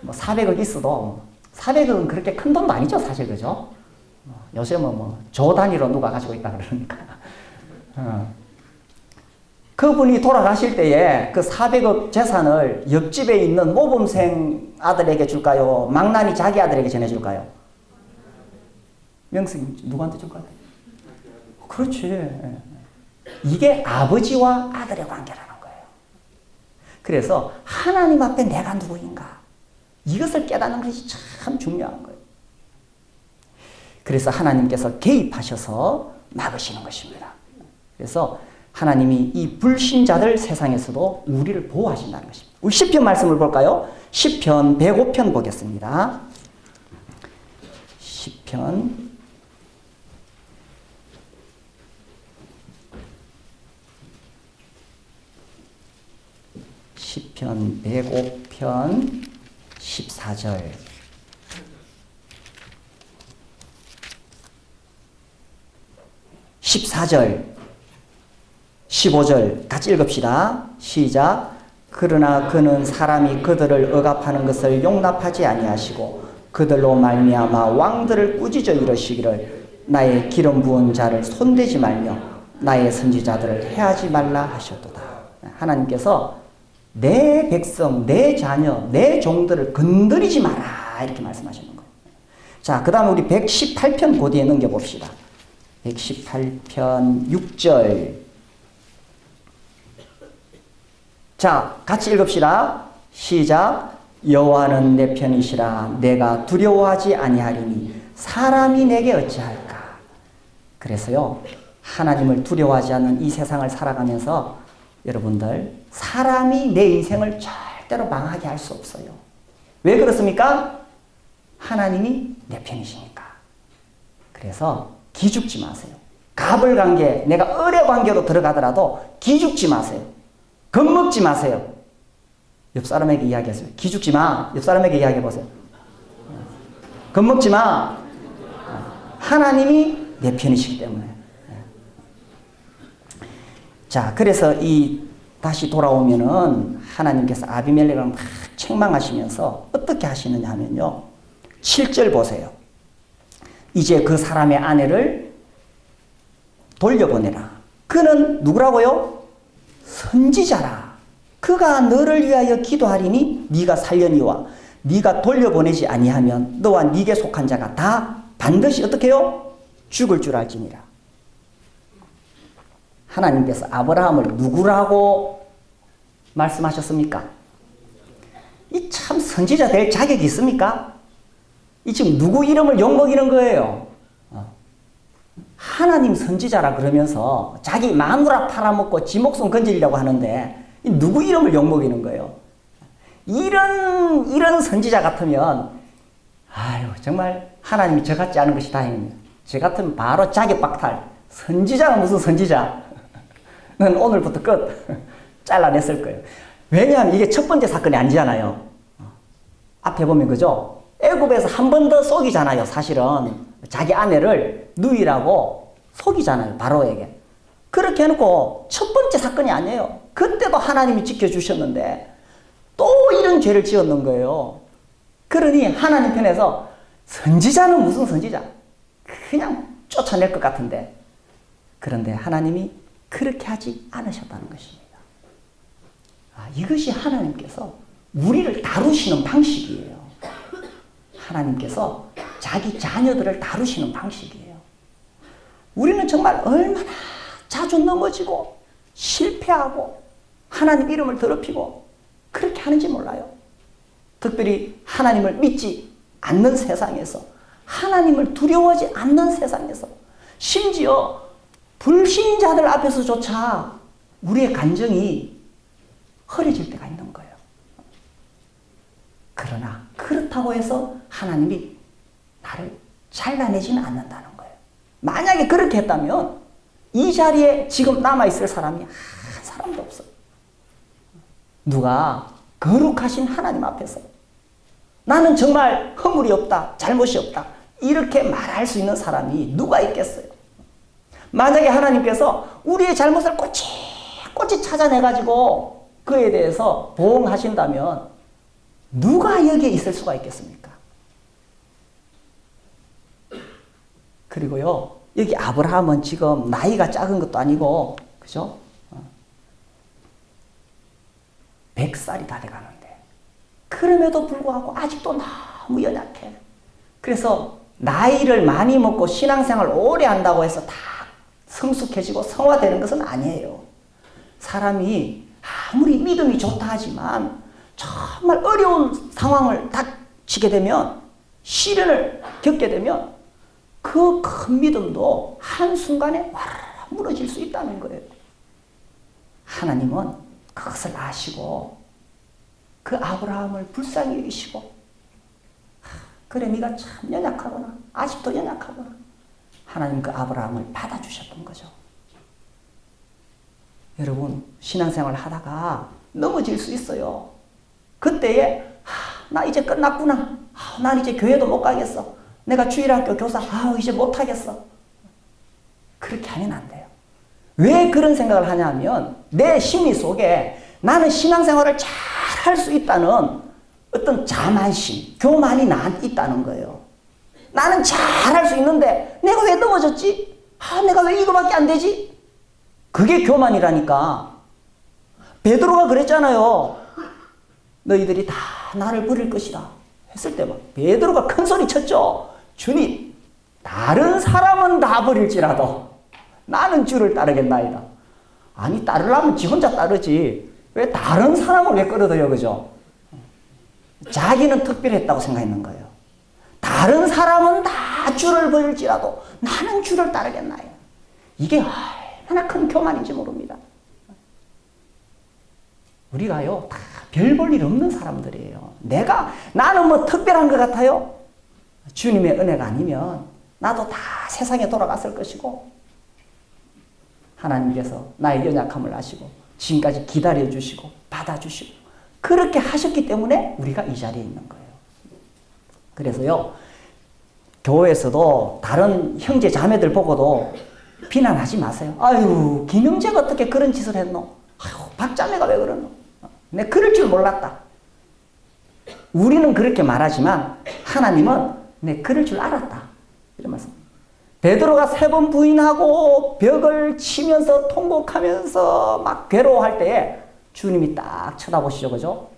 400억 있어도 400억은 그렇게 큰 돈도 아니죠, 사실. 그죠? 요즘은 조 단위로 누가 가지고 있다 그러니까. 그분이 돌아가실 때에 그 400억 재산을 옆집에 있는 모범생 아들에게 줄까요? 망나니 자기 아들에게 전해줄까요? 명승 누구한테 줄까요? 그렇지. 이게 아버지와 아들의 관계라는 거예요. 그래서 하나님 앞에 내가 누구인가? 이것을 깨닫는 것이 참 중요한 거예요. 그래서 하나님께서 개입하셔서 막으시는 것입니다. 그래서 하나님이 이 불신자들 세상에서도 우리를 보호하신다는 것입니다. 우리 시편 말씀을 볼까요? 시편 105편 보겠습니다. 시편 105편 14절. 14절, 15절 같이 읽읍시다. 시작. 그러나 그는 사람이 그들을 억압하는 것을 용납하지 아니하시고 그들로 말미암아 왕들을 꾸짖어 이르시기를 나의 기름 부은 자를 손대지 말며 나의 선지자들을 해하지 말라 하셨도다. 하나님께서 내 백성, 내 자녀, 내 종들을 건드리지 마라 이렇게 말씀하시는 거예요. 자, 그 다음에 우리 118편 고디에 넘겨봅시다. 118편 6절. 자, 같이 읽읍시다. 시작. 여호와는 내 편이시라. 내가 두려워하지 아니하리니 사람이 내게 어찌할까. 그래서요, 하나님을 두려워하지 않는 이 세상을 살아가면서 여러분들, 사람이 내 인생을 절대로 망하게 할 수 없어요. 왜 그렇습니까? 하나님이 내 편이시니까. 그래서 기죽지 마세요. 갑을관계, 내가 의뢰관계로 들어가더라도 기죽지 마세요. 겁먹지 마세요. 옆 사람에게 이야기하세요. 기죽지 마. 옆 사람에게 이야기해 보세요. 겁먹지 마. 하나님이 내 편이시기 때문에. 자, 그래서 다시 돌아오면은 하나님께서 아비멜렉을 막 책망하시면서 어떻게 하시느냐 하면요. 7절 보세요. 이제 그 사람의 아내를 돌려보내라. 그는 누구라고요? 선지자라. 그가 너를 위하여 기도하리니 네가 살려니와 네가 돌려보내지 아니하면 너와 네게 속한 자가 다 반드시 어떻게 해요? 죽을 줄 알지니라. 하나님께서 아브라함을 누구라고 말씀하셨습니까? 이 참 선지자 될 자격이 있습니까? 이 지금 누구 이름을 욕먹이는 거예요? 하나님 선지자라 그러면서 자기 마누라 팔아먹고 지 목숨 건지려고 하는데 누구 이름을 욕먹이는 거예요? 이런 선지자 같으면 아유 정말 하나님이 저 같지 않은 것이 다행입니다. 저 같으면 바로 자격 박탈. 선지자는 무슨 선지자? 는 오늘부터 끝. 잘라냈을 거예요. 왜냐하면 이게 첫 번째 사건이 아니잖아요. 앞에 보면 그죠? 애굽에서 한 번 더 속이잖아요. 사실은 자기 아내를 누이라고 속이잖아요. 바로에게. 그렇게 해놓고 첫 번째 사건이 아니에요. 그때도 하나님이 지켜주셨는데 또 이런 죄를 지었는 거예요. 그러니 하나님 편에서 선지자는 무슨 선지자? 그냥 쫓아낼 것 같은데 그런데 하나님이 그렇게 하지 않으셨다는 것입니다. 이것이 하나님께서 우리를 다루시는 방식이에요. 하나님께서 자기 자녀들을 다루시는 방식이에요. 우리는 정말 얼마나 자주 넘어지고 실패하고 하나님 이름을 더럽히고 그렇게 하는지 몰라요. 특별히 하나님을 믿지 않는 세상에서 하나님을 두려워하지 않는 세상에서 심지어 불신자들 앞에서조차 우리의 감정이 허해질 때가 있는 거예요. 그러나 그렇다고 해서 하나님이 나를 잘라내지는 않는다는 거예요. 만약에 그렇게 했다면 이 자리에 지금 남아있을 사람이 한 사람도 없어요. 누가 거룩하신 하나님 앞에서 나는 정말 허물이 없다, 잘못이 없다 이렇게 말할 수 있는 사람이 누가 있겠어요? 만약에 하나님께서 우리의 잘못을 꼬치꼬치 찾아내가지고 그에 대해서 보응하신다면 누가 여기에 있을 수가 있겠습니까? 그리고요, 여기 아브라함은 지금 나이가 작은 것도 아니고, 그죠? 100살이 다 돼가는데, 그럼에도 불구하고 아직도 너무 연약해. 그래서 나이를 많이 먹고 신앙생활 오래 한다고 해서 다 성숙해지고 성화되는 것은 아니에요. 사람이 아무리 믿음이 좋다 하지만 정말 어려운 상황을 닥치게 되면 시련을 겪게 되면 그 큰 믿음도 한순간에 와르르 무너질 수 있다는 거예요. 하나님은 그것을 아시고 그 아브라함을 불쌍히 여기시고 그래 네가 참 연약하구나 아직도 연약하구나 하나님 그 아브라함을 받아주셨던 거죠. 여러분 신앙생활 하다가 넘어질 수 있어요. 그때에 나 이제 끝났구나. 난 이제 교회도 못 가겠어. 내가 주일학교 교사 이제 못 하겠어. 그렇게 하면 안 돼요. 왜 그런 생각을 하냐면 내 심리 속에 나는 신앙생활을 잘 할 수 있다는 어떤 자만심, 교만이 나한테 있다는 거예요. 나는 잘 할 수 있는데 내가 왜 넘어졌지? 내가 왜 이거밖에 안 되지? 그게 교만이라니까. 베드로가 그랬잖아요. 너희들이 다 나를 버릴 것이다 했을 때 막 베드로가 큰 소리 쳤죠. 주님, 다른 사람은 다 버릴지라도 나는 주를 따르겠나이다. 아니 따르려면 지 혼자 따르지 왜 다른 사람을 왜 끌어들여 그죠? 자기는 특별했다고 생각했는 거예요. 다른 사람은 다 주를 버릴지라도 나는 주를 따르겠나요? 이게 얼마나 큰 교만인지 모릅니다. 우리가요 다 별 볼 일 없는 사람들이에요. 나는 뭐 특별한 것 같아요? 주님의 은혜가 아니면 나도 다 세상에 돌아갔을 것이고 하나님께서 나의 연약함을 아시고 지금까지 기다려주시고 받아주시고 그렇게 하셨기 때문에 우리가 이 자리에 있는 거예요. 그래서요 교회에서도 다른 형제 자매들 보고도 비난하지 마세요. 아유 김영재가 어떻게 그런 짓을 했노? 아유 박자매가 왜 그러노? 내가 그럴 줄 몰랐다. 우리는 그렇게 말하지만 하나님은 내가 그럴 줄 알았다. 이런 말씀. 베드로가 3번 부인하고 벽을 치면서 통곡하면서 막 괴로워할 때에 주님이 딱 쳐다보시죠. 그죠?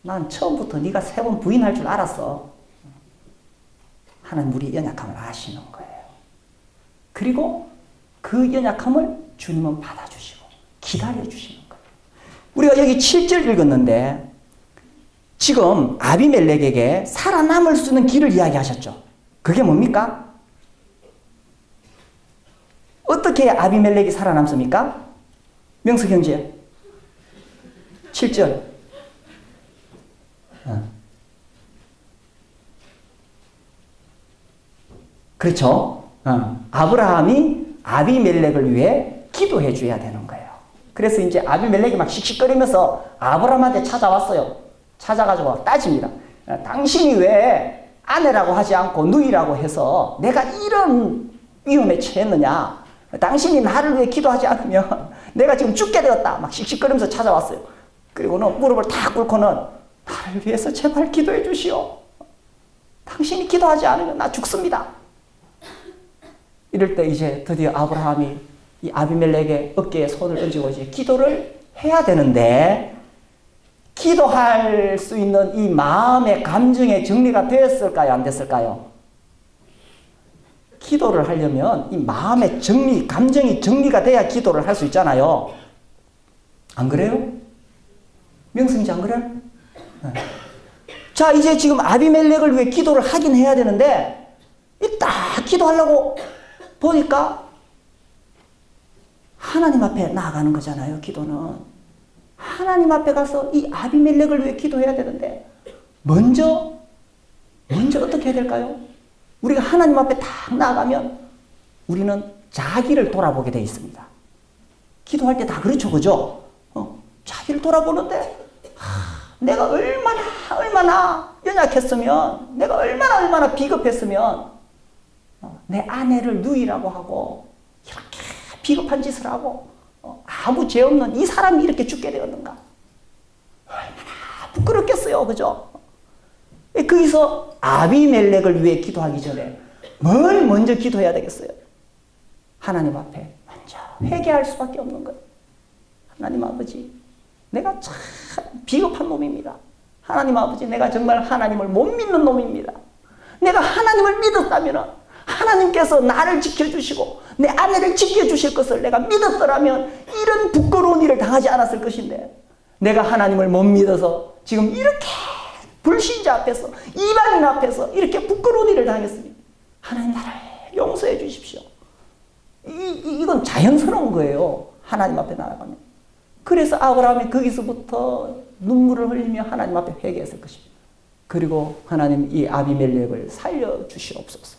난 처음부터 네가 3번 부인할 줄 알았어. 하나님 우리의 연약함을 아시는 거예요. 그리고 그 연약함을 주님은 받아주시고 기다려주시는 거예요. 우리가 여기 7절 읽었는데 지금 아비멜렉에게 살아남을 수 있는 길을 이야기하셨죠. 그게 뭡니까? 어떻게 아비멜렉이 살아남습니까? 명수 형제 7절. 그렇죠. 아브라함이 아비멜렉을 위해 기도해 줘야 되는 거예요. 그래서 이제 아비멜렉이 막 씩씩거리면서 아브라함한테 찾아왔어요. 찾아가지고 따집니다. 당신이 왜 아내라고 하지 않고 누이라고 해서 내가 이런 위험에 처했느냐? 당신이 나를 위해 기도하지 않으면 내가 지금 죽게 되었다. 막 씩씩거리면서 찾아왔어요. 그리고는 무릎을 탁 꿇고는 나를 위해서 제발 기도해 주시오. 당신이 기도하지 않으면 나 죽습니다. 이럴 때 이제 드디어 아브라함이 이 아비멜렉의 어깨에 손을 얹고 이제 기도를 해야 되는데, 기도할 수 있는 이 마음의 감정의 정리가 됐을까요? 안 됐을까요? 기도를 하려면 이 마음의 정리, 감정이 정리가 돼야 기도를 할 수 있잖아요. 안 그래요? 명승지 안 그래요? 네. 자, 이제 지금 아비멜렉을 위해 기도를 하긴 해야 되는데, 이 딱 기도하려고 보니까 하나님 앞에 나아가는 거잖아요, 기도는. 하나님 앞에 가서 이 아비멜렉을 위해 기도해야 되는데, 먼저 어떻게 해야 될까요? 우리가 하나님 앞에 딱 나아가면 우리는 자기를 돌아보게 돼 있습니다. 기도할 때 다 그렇죠, 그죠? 자기를 돌아보는데, 내가 얼마나 연약했으면, 내가 얼마나 비겁했으면, 내 아내를 누이라고 하고, 이렇게 비겁한 짓을 하고, 아무 죄 없는 이 사람이 이렇게 죽게 되었는가? 얼마나 부끄럽겠어요, 그죠? 거기서 아비멜렉을 위해 기도하기 전에 뭘 먼저 기도해야 되겠어요? 하나님 앞에 먼저 회개할 수밖에 없는 거예요. 하나님 아버지, 내가 참 비겁한 놈입니다. 하나님 아버지, 내가 정말 하나님을 못 믿는 놈입니다. 내가 하나님을 믿었다면 하나님께서 나를 지켜주시고 내 아내를 지켜주실 것을 내가 믿었더라면 이런 부끄러운 일을 당하지 않았을 것인데, 내가 하나님을 못 믿어서 지금 이렇게 불신자 앞에서, 이방인 앞에서 이렇게 부끄러운 일을 당했습니다. 하나님, 나를 용서해 주십시오. 이건 자연스러운 거예요, 하나님 앞에 나아가면. 그래서 아브라함이 거기서부터 눈물을 흘리며 하나님 앞에 회개했을 것입니다. 그리고 하나님, 이 아비멜렉을 살려주시옵소서.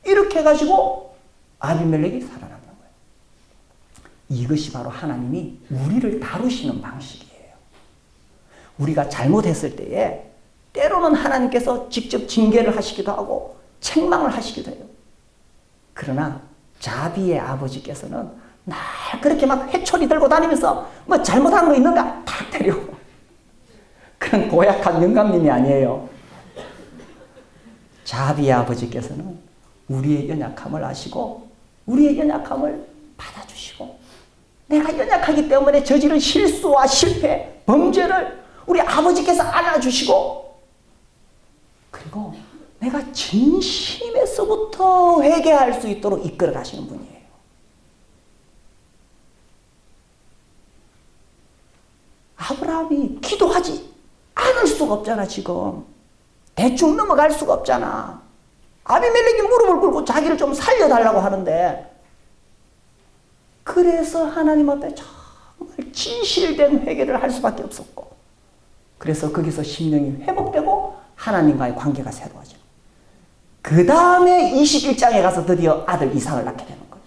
이렇게 해가지고 아비멜렉이 살아남는 거예요. 이것이 바로 하나님이 우리를 다루시는 방식이에요. 우리가 잘못했을 때에 때로는 하나님께서 직접 징계를 하시기도 하고 책망을 하시기도 해요. 그러나 자비의 아버지께서는 날 그렇게 막 회초리 들고 다니면서 뭐 잘못한 거 있는가? 탁 때리고. 그런 고약한 영감님이 아니에요. 자비의 아버지께서는 우리의 연약함을 아시고 우리의 연약함을 받아주시고, 내가 연약하기 때문에 저지른 실수와 실패, 범죄를 우리 아버지께서 안아주시고, 그리고 내가 진심에서부터 회개할 수 있도록 이끌어 가시는 분이에요. 아브라함이 기도하지 않을 수가 없잖아. 지금 대충 넘어갈 수가 없잖아. 아비멜렉이 무릎을 꿇고 자기를 좀 살려달라고 하는데, 그래서 하나님 앞에 정말 진실된 회개를 할 수밖에 없었고, 그래서 거기서 심령이 회복되고 하나님과의 관계가 새로워져요. 그 다음에 21장에 가서 드디어 아들 이삭을 낳게 되는 거예요.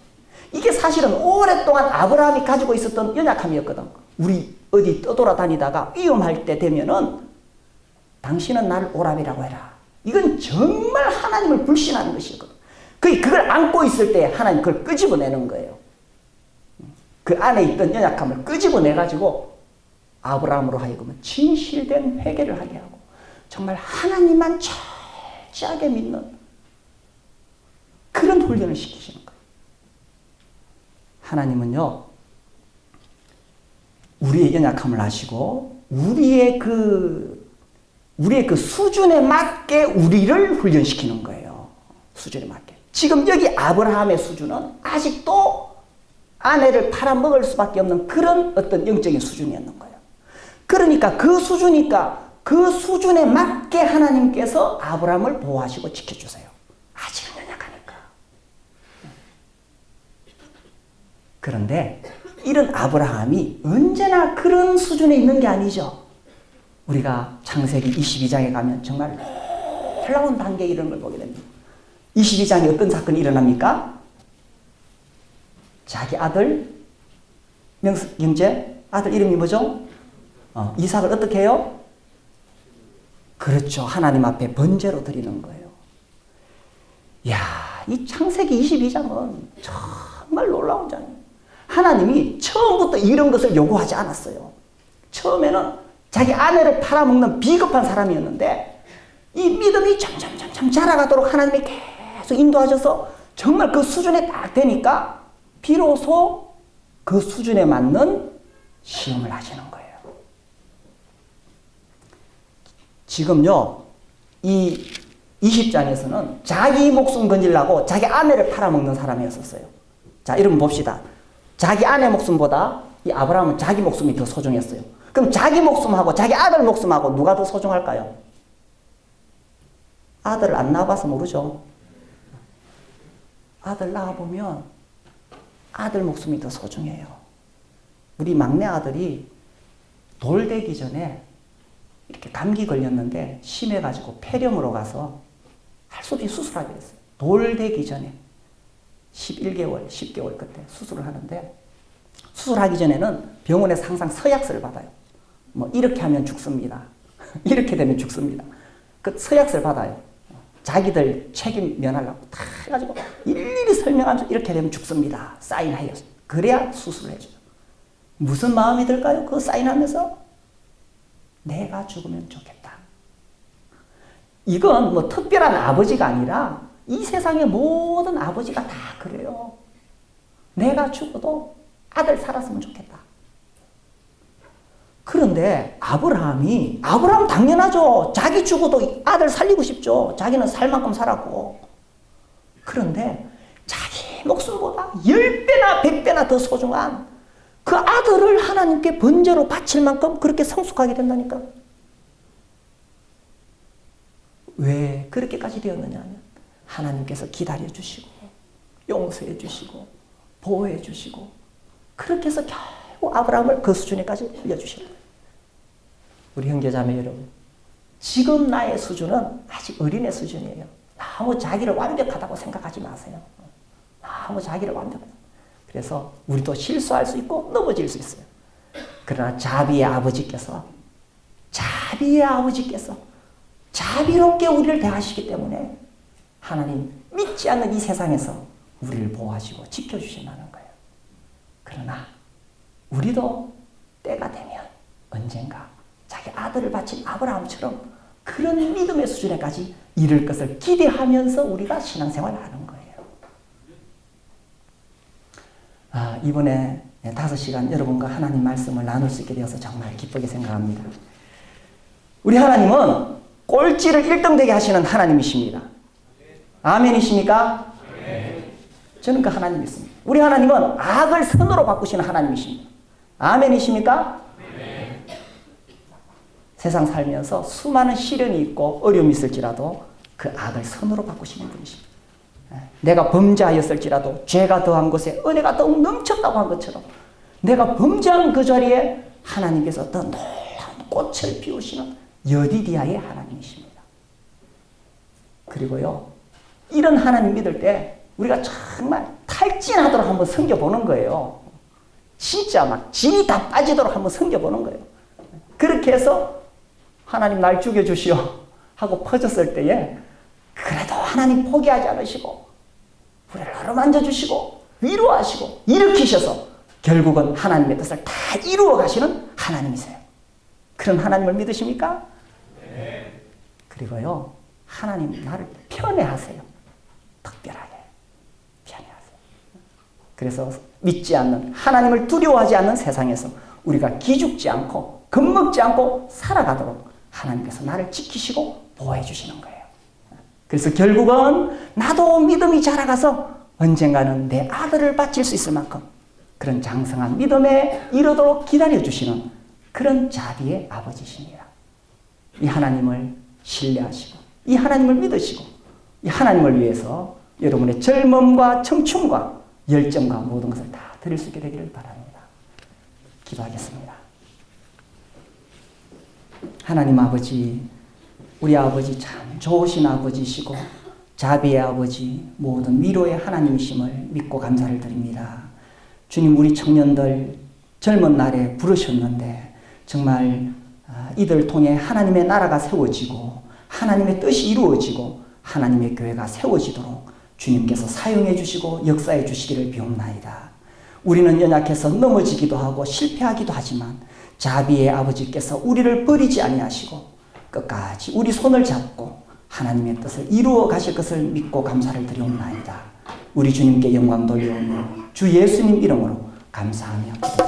이게 사실은 오랫동안 아브라함이 가지고 있었던 연약함이었거든. 우리 어디 떠돌아다니다가 위험할 때 되면은 당신은 나를 오랍이라고 해라. 이건 정말 하나님을 불신하는 것이거든. 그걸 안고 있을 때 하나님 그걸 끄집어내는 거예요. 그 안에 있던 연약함을 끄집어내가지고 아브라함으로 하여금 진실된 회개를 하게 하고, 정말 하나님만 철저하게 믿는 그런 훈련을 시키시는 거예요. 하나님은요, 우리의 연약함을 아시고 우리의 그 수준에 맞게 우리를 훈련시키는 거예요. 수준에 맞게. 지금 여기 아브라함의 수준은 아직도 아내를 팔아먹을 수밖에 없는 그런 어떤 영적인 수준이었는 거예요. 그러니까 그 수준이니까 그 수준에 맞게 하나님께서 아브라함을 보호하시고 지켜주세요. 아직은 연약하니까. 그런데 이런 아브라함이 언제나 그런 수준에 있는 게 아니죠. 우리가 창세기 22장에 가면 정말 놀라운 단계에 이르는 걸 보게 됩니다. 22장에 어떤 사건이 일어납니까? 자기 아들, 명제 아들 이름이 뭐죠? 이삭을 어떻게 해요? 그렇죠. 하나님 앞에 번제로 드리는 거예요. 이야, 이 창세기 22장은 정말 놀라운 장이에요. 하나님이 처음부터 이런 것을 요구하지 않았어요. 처음에는 자기 아내를 팔아먹는 비겁한 사람이었는데 이 믿음이 점점 자라가도록 하나님이 계속 인도하셔서 정말 그 수준에 딱 되니까 비로소 그 수준에 맞는 시험을 하시는 거예요. 지금요, 이 20장에서는 자기 목숨 건지려고 자기 아내를 팔아먹는 사람이었었어요. 자, 여러분 봅시다. 자기 아내 목숨보다 이 아브라함은 자기 목숨이 더 소중했어요. 그럼 자기 목숨하고 자기 아들 목숨하고 누가 더 소중할까요? 아들을 안 낳아봐서 모르죠. 아들 낳아보면 아들 목숨이 더 소중해요. 우리 막내 아들이 돌 되기 전에 이렇게 감기 걸렸는데 심해가지고 폐렴으로 가서 할 수 없이 수술하게 됐어요. 돌 되기 전에 11개월, 10개월 그때 수술을 하는데 수술하기 전에는 병원에서 항상 서약서를 받아요. 뭐 이렇게 하면 죽습니다. 이렇게 되면 죽습니다. 그 서약서를 받아요. 자기들 책임 면하려고 다 해가지고 일일이 설명하면서 이렇게 되면 죽습니다. 사인해요. 그래야 수술을 해줘요. 무슨 마음이 들까요? 그거 사인하면서 내가 죽으면 좋겠다. 이건 뭐 특별한 아버지가 아니라 이 세상의 모든 아버지가 다 그래요. 내가 죽어도 아들 살았으면 좋겠다. 그런데 아브라함 당연하죠. 자기 죽어도 아들 살리고 싶죠. 자기는 살 만큼 살았고. 그런데 자기 목숨보다 10배나 100배나 더 소중한 그 아들을 하나님께 번제로 바칠 만큼 그렇게 성숙하게 된다니까. 왜 그렇게까지 되었느냐 하면 하나님께서 기다려주시고 용서해 주시고 보호해 주시고 그렇게 해서 결국 아브라함을 그 수준에까지 올려주시는 거예요. 우리 형제자매 여러분, 지금 나의 수준은 아직 어린애 수준이에요. 너무 자기를 완벽하다고 생각하지 마세요. 너무 자기를 완벽하다. 그래서 우리도 실수할 수 있고 넘어질 수 있어요. 그러나 자비의 아버지께서 자비롭게 우리를 대하시기 때문에 하나님 믿지 않는 이 세상에서 우리를 보호하시고 지켜주신다는 거예요. 그러나 우리도 때가 되면 언젠가 자기 아들을 바친 아브라함처럼 그런 믿음의 수준에까지 이를 것을 기대하면서 우리가 신앙생활을 하는 거예요. 이번에 5시간 여러분과 하나님 말씀을 나눌 수 있게 되어서 정말 기쁘게 생각합니다. 우리 하나님은 꼴찌를 1등 되게 하시는 하나님이십니다. 아멘이십니까? 저는 그 하나님 믿습니다. 우리 하나님은 악을 선으로 바꾸시는 하나님이십니다. 아멘이십니까? 세상 살면서 수많은 시련이 있고 어려움이 있을지라도 그 악을 선으로 바꾸시는 분이십니다. 내가 범죄하였을지라도 죄가 더한 곳에 은혜가 더욱 넘쳤다고 한 것처럼 내가 범죄한 그 자리에 하나님께서 더 놀라운 꽃을 피우시는 여디디아의 하나님이십니다. 그리고요, 이런 하나님 믿을 때 우리가 정말 탈진하도록 한번 섬겨보는 거예요. 진짜 막 진이 다 빠지도록 한번 섬겨보는 거예요. 그렇게 해서 하나님 날 죽여주시오 하고 퍼졌을 때에 그래도 하나님 포기하지 않으시고 우리를 어루만져 주시고 위로하시고 일으키셔서 결국은 하나님의 뜻을 다 이루어 가시는 하나님이세요. 그런 하나님을 믿으십니까? 네. 그리고요, 하나님 나를 편애하세요. 특별하게 편애하세요. 그래서 믿지 않는, 하나님을 두려워하지 않는 세상에서 우리가 기죽지 않고 겁먹지 않고 살아가도록 하나님께서 나를 지키시고 보호해 주시는 거예요. 그래서 결국은 나도 믿음이 자라가서 언젠가는 내 아들을 바칠 수 있을 만큼 그런 장성한 믿음에 이르도록 기다려주시는 그런 자비의 아버지십니다. 이 하나님을 신뢰하시고 이 하나님을 믿으시고 이 하나님을 위해서 여러분의 젊음과 청춘과 열정과 모든 것을 다 드릴 수 있게 되기를 바랍니다. 기도하겠습니다. 하나님 아버지, 우리 아버지 참 좋으신 아버지시고 자비의 아버지, 모든 위로의 하나님이심을 믿고 감사를 드립니다. 주님, 우리 청년들 젊은 날에 부르셨는데 정말 이들 통해 하나님의 나라가 세워지고 하나님의 뜻이 이루어지고 하나님의 교회가 세워지도록 주님께서 사용해 주시고 역사해 주시기를 비옵나이다. 우리는 연약해서 넘어지기도 하고 실패하기도 하지만 자비의 아버지께서 우리를 버리지 아니하시고 끝까지 우리 손을 잡고 하나님의 뜻을 이루어 가실 것을 믿고 감사를 드리옵나이다. 우리 주님께 영광 돌려오며 주 예수님 이름으로 감사하며 기도합니다.